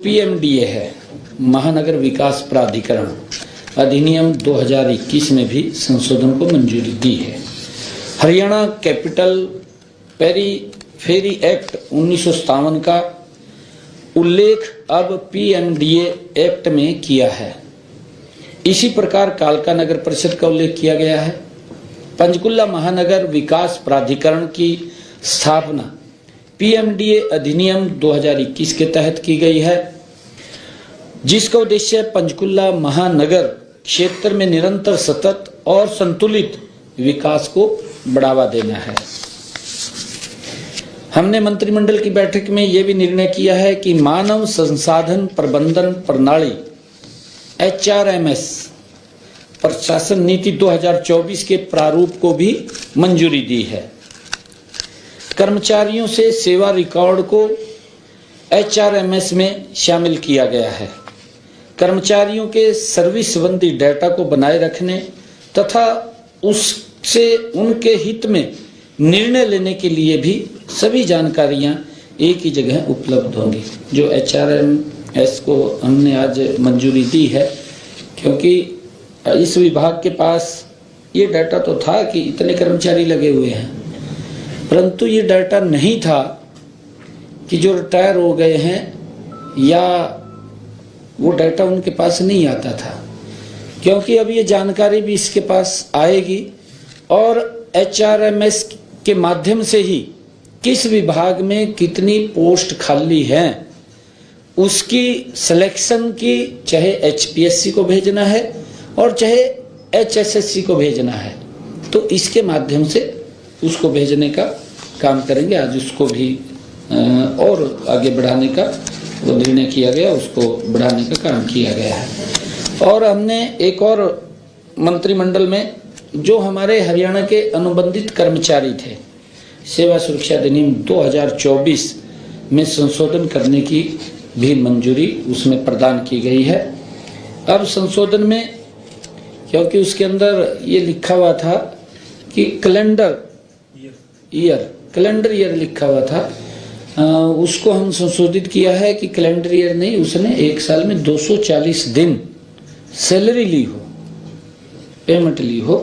PMDA है, महानगर विकास प्राधिकरण अधिनियम 2021 में भी संशोधन को मंजूरी दी है। हरियाणा कैपिटल पेरीफेरी एक्ट 1957 का उल्लेख अब पीएमडीए एक्ट में किया है। इसी प्रकार कालका नगर परिषद का उल्लेख किया गया है। पंचकुला महानगर विकास प्राधिकरण की स्थापना पीएमडीए अधिनियम 2021 के तहत की गई है, जिसका उद्देश्य पंचकुला महानगर क्षेत्र में निरंतर सतत और संतुलित विकास को बढ़ावा देना है। हमने मंत्रिमंडल की बैठक में यह भी निर्णय किया है कि मानव संसाधन प्रबंधन प्रणाली HRMS प्रशासन नीति 2024 के प्रारूप को भी मंजूरी दी है। कर्मचारियों से सेवा रिकॉर्ड को HRMS में शामिल किया गया है। कर्मचारियों के सर्विस संबंधी डाटा को बनाए रखने तथा उससे उनके हित में निर्णय लेने के लिए भी सभी जानकारियां एक ही जगह उपलब्ध होंगी। जो HRMS को हमने आज मंजूरी दी है, क्योंकि इस विभाग के पास ये डाटा तो था कि इतने कर्मचारी लगे हुए हैं, परंतु ये डाटा नहीं था कि जो रिटायर हो गए हैं या वो डाटा उनके पास नहीं आता था, क्योंकि अब ये जानकारी भी इसके पास आएगी और HRMS के माध्यम से ही किस विभाग में कितनी पोस्ट खाली हैं उसकी सिलेक्शन की, चाहे HPSC को भेजना है और चाहे HSSC को भेजना है, तो इसके माध्यम से उसको भेजने का काम करेंगे। आज उसको भी और आगे बढ़ाने का वो निर्णय किया गया, उसको बढ़ाने का काम किया गया है। और हमने एक और मंत्रिमंडल में जो हमारे हरियाणा के अनुबंधित कर्मचारी थे, सेवा सुरक्षा अधिनियम 2024 में संशोधन करने की भी मंजूरी उसमें प्रदान की गई है। अब संशोधन में, क्योंकि उसके अंदर ये लिखा हुआ था कि कैलेंडर ईयर लिखा हुआ था, उसको हम संशोधित किया है कि कैलेंडर ईयर नहीं, उसने एक साल में 240 दिन सैलरी ली हो, पेमेंट ली हो,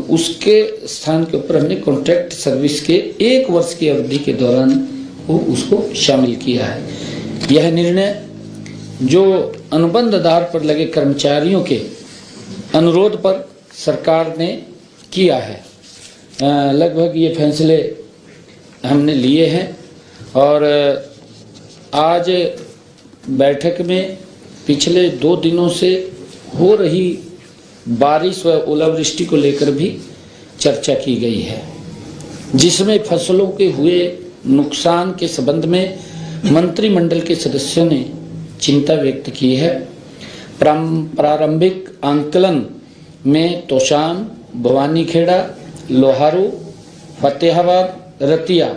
उसके स्थान के ऊपर हमने कॉन्ट्रैक्ट सर्विस के 1 वर्ष की अवधि के दौरान वो उसको शामिल किया है। यह निर्णय जो अनुबंध आधार पर लगे कर्मचारियों के अनुरोध पर सरकार ने किया है। लगभग ये फैसले हमने लिए हैं और आज बैठक में पिछले 2 दिनों से हो रही बारिश व ओलावृष्टि को लेकर भी चर्चा की गई है, जिसमें फसलों के हुए नुकसान के संबंध में मंत्रिमंडल के सदस्यों ने चिंता व्यक्त की है। प्रारंभिक आंकलन में तोशाम, भवानीखेड़ा, लोहारू, फतेहाबाद, रतिया,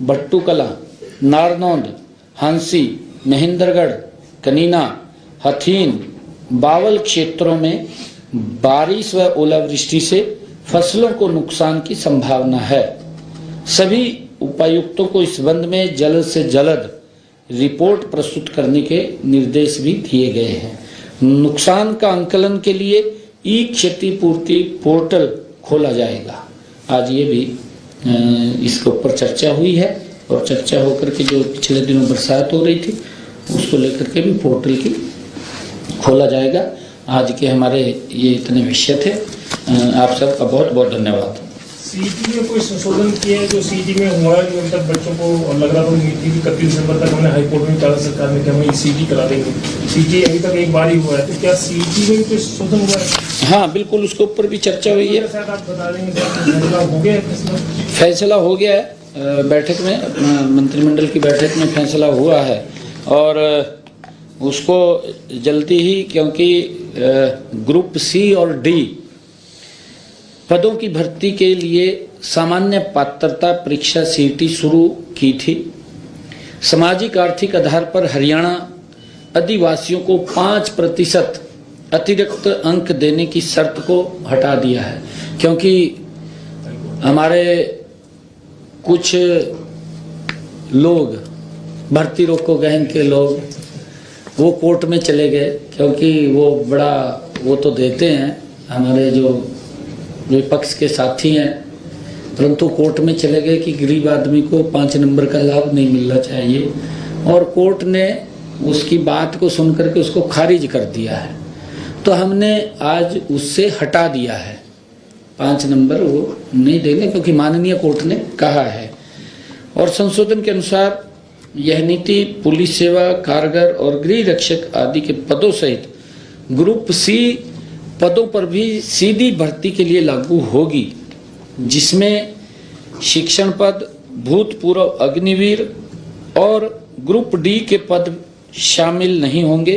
भट्टूकला, नारनौंद, हांसी, महेंद्रगढ़, कनीना, हथीन, बावल क्षेत्रों में बारिश व ओलावृष्टि से फसलों को नुकसान की संभावना है। सभी उपायुक्तों को इस संबंध में जल्द से जल्द रिपोर्ट प्रस्तुत करने के निर्देश भी दिए गए हैं। नुकसान का आंकलन के लिए ई क्षतिपूर्ति पोर्टल खोला जाएगा। आज ये भी इसके ऊपर चर्चा हुई है और चर्चा होकर के जो पिछले दिनों बरसात हो रही थी उसको लेकर के भी पोर्टल की खोला जाएगा। आज के हमारे ये इतने विषय थे। आप सबका बहुत बहुत धन्यवाद। सीईटी में कोई संशोधन किए हैं? जो सीईटी में हुआ है, जो तक बच्चों को लग रहा था 31 दिसंबर तक हमने हाईकोर्ट में कहा, सरकार ने कहा हम सीईटी करा देंगे। सीईटी अभी तक एक बार ही हुआ है, तो क्या सीईटी में भी कोई संशोधन हुआ है? हाँ बिल्कुल, उसके ऊपर भी चर्चा हुई है। शायद आप बता देंगे, फैसला हो गया है? फैसला हो गया है, बैठक में, मंत्रिमंडल की बैठक में फैसला हुआ है और उसको जल्दी ही, क्योंकि ग्रुप C और D पदों की भर्ती के लिए सामान्य पात्रता परीक्षा CET शुरू की थी। सामाजिक आर्थिक आधार पर हरियाणा आदिवासियों को 5% अतिरिक्त अंक देने की शर्त को हटा दिया है, क्योंकि हमारे कुछ लोग भर्ती रोको गहन के लोग वो कोर्ट में चले गए, क्योंकि वो बड़ा वो तो देते हैं हमारे जो विपक्ष के साथी हैं, परंतु कोर्ट में चले गए कि गरीब आदमी को 5 नंबर का लाभ नहीं मिलना चाहिए, और कोर्ट ने उसकी बात को सुन करके उसको खारिज कर दिया है। तो हमने आज उससे हटा दिया है, 5 नंबर वो नहीं देंगे, क्योंकि माननीय कोर्ट ने कहा है। और संशोधन के अनुसार यह नीति पुलिस सेवा, कारगर और गृह रक्षक आदि के पदों सहित ग्रुप सी पदों पर भी सीधी भर्ती के लिए लागू होगी, जिसमें शिक्षण पद, भूतपूर्व अग्निवीर और ग्रुप डी के पद शामिल नहीं होंगे,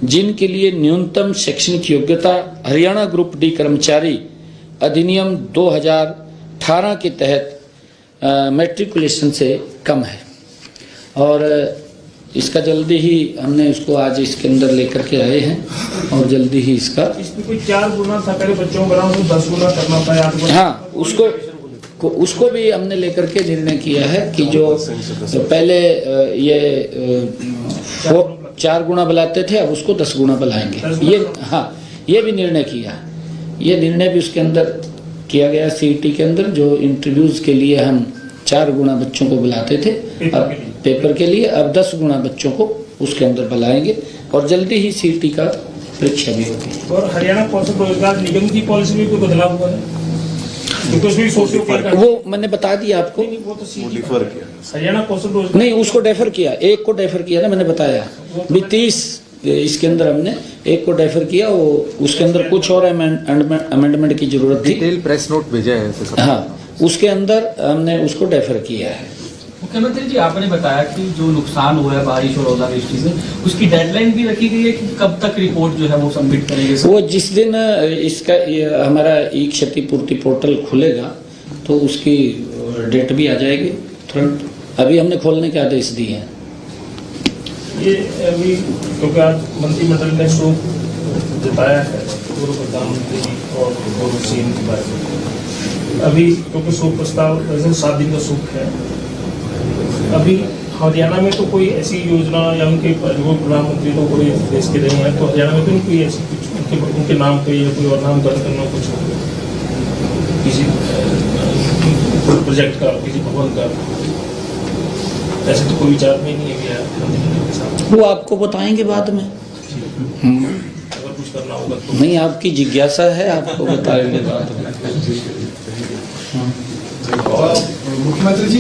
जिनके लिए न्यूनतम शैक्षणिक योग्यता हरियाणा ग्रुप डी कर्मचारी अधिनियम 2018 के तहत मैट्रिकुलेशन से कम है। और इसका जल्दी ही हमने उसको आज इसके अंदर लेकर के आए हैं, और जल्दी ही इसका इसमें कोई 4 गुना था, पहले बच्चों को बनाओ तो 10 गुना करना था, 8 गुना। हाँ, उसको भी हमने लेकर के निर्णय किया है कि जो पहले ये 4 गुना बुलाते थे, अब उसको 10 गुना बुलाएंगे। ये हाँ, ये भी निर्णय किया, ये निर्णय भी उसके अंदर किया गया सीईटी के अंदर। जो इंटरव्यूज के लिए हम 4 गुना बच्चों को बुलाते थे अब पेपर के लिए, अब 10 गुना बच्चों को उसके अंदर बुलाएंगे, और जल्दी ही सीईटी का परीक्षा भी होगी। और हरियाणा कौशल रोजगार निगम की पॉलिसी में कोई बदलाव हुआ है? वो मैंने बता दिया आपको, वो तो हरियाणा कौशल रोजगार नहीं, उसको डेफर किया, एक को डेफर किया ना, मैंने बताया भी 30 इसके अंदर हमने एक को डेफर किया, वो उसके अंदर कुछ और अमेंडमेंट की जरूरत थी। डिटेल प्रेस नोट भेजा है। हाँ, उसके अंदर हमने उसको डेफर किया है। मुख्यमंत्री जी, आपने बताया कि जो नुकसान हुआ है बारिश और ओलावृष्टि से, उसकी डेडलाइन भी रखी गई है कि कब तक रिपोर्ट जो है वो सबमिट करेंगे? वो जिस दिन इसका हमारा ई क्षतिपूर्ति पोर्टल खुलेगा तो उसकी डेट भी आ जाएगी तुरंत। अभी हमने खोलने के आदेश दिए हैं। ये अभी क्योंकि आज मंत्रिमंडल ने शोक जताया है पूर्व प्रधानमंत्री और पूर्व सीएम के बारे में। अभी क्योंकि शोक प्रस्ताव वैसे 7 दिन का शोक है, अभी हरियाणा में तो कोई ऐसी योजना या उनके जो प्रधानमंत्री तो पूरे देश के रहे हैं, तो हरियाणा में तो नहीं कोई ऐसी कुछ उनके नाम पे या कोई और नामकरण करना कुछ किसी प्रोजेक्ट का, किसी भवन का, ऐसे तो कोई विचार में नहीं है मंत्रिमंडल के साथ? वो आपको बताएंगे बाद में, अगर कुछ करना होगा तो। नहीं, आपकी जिज्ञासा है, आपको बताएंगे बाद में। और मुख्यमंत्री जी,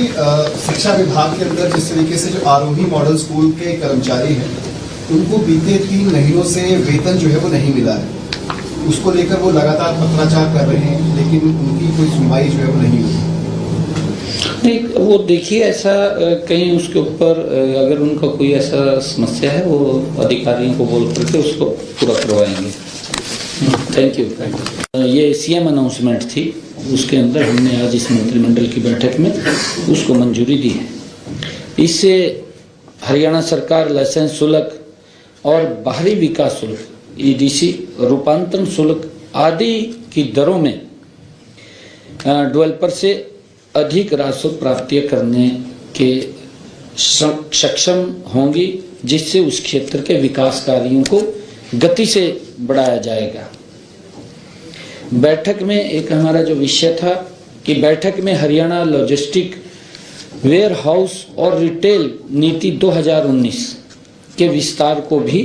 शिक्षा विभाग के अंदर जिस तरीके से जो आरोही मॉडल स्कूल के कर्मचारी हैं, उनको बीते 3 महीनों से वेतन जो है वो नहीं मिला है, उसको लेकर वो लगातार पत्राचार कर रहे हैं, लेकिन उनकी कोई सुनवाई जो है वो नहीं हुई। नहीं, वो देखिए, ऐसा कहीं उसके ऊपर अगर उनका कोई ऐसा समस्या है, वो अधिकारियों को बोल करके उसको पूरा करवाएंगे। Thank you. ये सीएम अनाउंसमेंट थी, उसके अंदर हमने आज इस मंत्रिमंडल की बैठक में उसको मंजूरी दी है। इससे हरियाणा सरकार लाइसेंस शुल्क और बाहरी विकास शुल्क, ईडीसी, रूपांतरण शुल्क आदि की दरों में डेवलपर से अधिक राजस्व प्राप्ति करने के सक्षम होंगी, जिससे उस क्षेत्र के विकास कार्यों को गति से बढ़ाया जाएगा। बैठक में एक हमारा जो विषय था कि बैठक में हरियाणा लॉजिस्टिक वेयर हाउस और रिटेल नीति 2019 के विस्तार को भी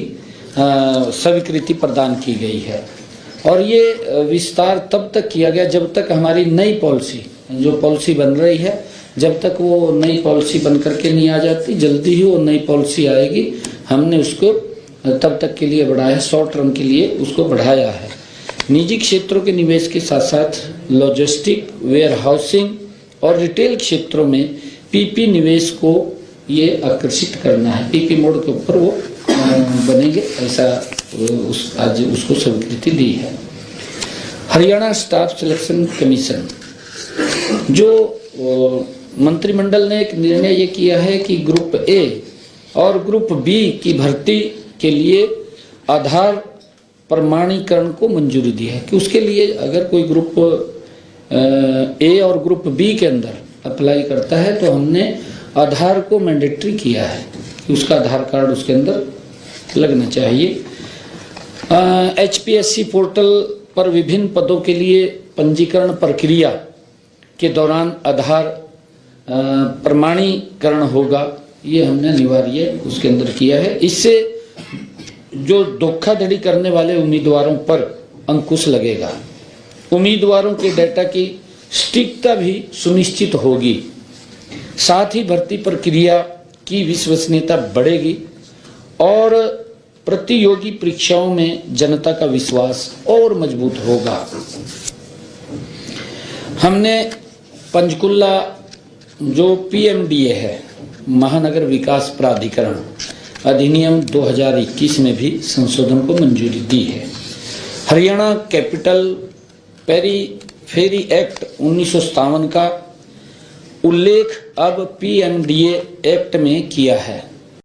स्वीकृति प्रदान की गई है। और ये विस्तार तब तक किया गया जब तक हमारी नई पॉलिसी, जो पॉलिसी बन रही है, जब तक वो नई पॉलिसी बन करके नहीं आ जाती, जल्दी ही वो नई पॉलिसी आएगी। हमने उसको तब तक के लिए बढ़ाया, शॉर्ट टर्म के लिए उसको बढ़ाया है। निजी क्षेत्रों के निवेश के साथ साथ लॉजिस्टिक, वेयर हाउसिंग और रिटेल क्षेत्रों में पीपी निवेश को ये आकर्षित करना है। पीपी मोड के ऊपर वो बनेंगे, ऐसा आज उसको स्वीकृति दी है। हरियाणा स्टाफ सिलेक्शन कमीशन, जो मंत्रिमंडल ने एक निर्णय ये किया है कि ग्रुप ए और ग्रुप बी की भर्ती के लिए आधार प्रमाणीकरण को मंजूरी दी है कि उसके लिए अगर कोई ग्रुप ए और ग्रुप बी के अंदर अप्लाई करता है तो हमने आधार को मैंडेटरी किया है। कि उसका आधार कार्ड उसके अंदर लगना चाहिए। HPSC पोर्टल पर विभिन्न पदों के लिए पंजीकरण प्रक्रिया के दौरान आधार प्रमाणीकरण होगा, ये हमने अनिवार्य उसके अंदर किया है। इससे जो धोखाधड़ी करने वाले उम्मीदवारों पर अंकुश लगेगा, उम्मीदवारों के डाटा की सटीकता भी सुनिश्चित होगी, साथ ही भर्ती प्रक्रिया की विश्वसनीयता बढ़ेगी और प्रतियोगी परीक्षाओं में जनता का विश्वास और मजबूत होगा। हमने पंचकुला जो PMDA है, महानगर विकास प्राधिकरण अधिनियम 2021 में भी संशोधन को मंजूरी दी है। हरियाणा कैपिटल पेरीफेरी एक्ट 1957 का उल्लेख अब PMDA एक्ट में किया है।